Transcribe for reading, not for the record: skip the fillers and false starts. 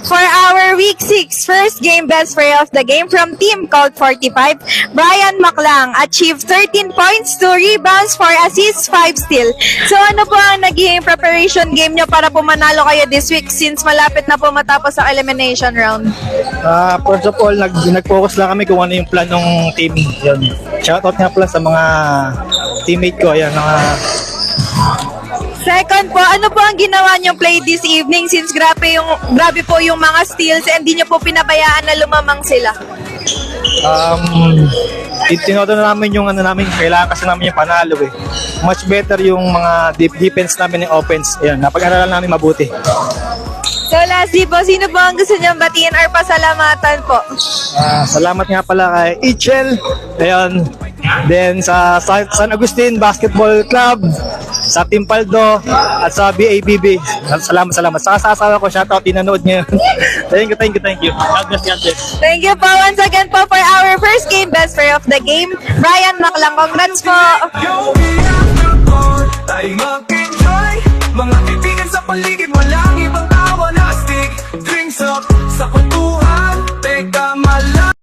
For our Week 6 first game best player of the game from Team Called 45, Brian Maclang achieved 13 points, 2 rebounds, 4 assists, 5 steal. So ano po ang naging preparation game nyo para po manalo kayo this week since malapit na po matapos ang elimination round? First of all, nag-focus lang kami kung ano yung plan ng team. Yun. Shoutout nga pala sa mga teammate ko. Ayan, Second po, ano po ang ginawa niyong play this evening since grabe po yung mga steals and hindi niyo po pinabayaan na lumamang sila? Tinoto na namin yung kailangan kasi namin yung panalo eh. Much better yung mga defense namin ng offense. Ayan, napag-aralan namin mabuti. So lastly po, sino po ang gusto niyong batiin or pasalamatan po? Salamat nga pala kay Ichel. Ayan. Then sa San Agustin Basketball Club, sa Team Paldo, at sa BABB. Salamat. Sa asawa ko, shoutout, tinanood niyo. Thank you. God bless. Thank you po once again po for our first game best player of the game, Brian Maclang. Congrats po! Tayo mag-enjoy, mga kaibigan sa paligid, walang ibang tawa na astig. Drinks up sa kwentuhan, teka malang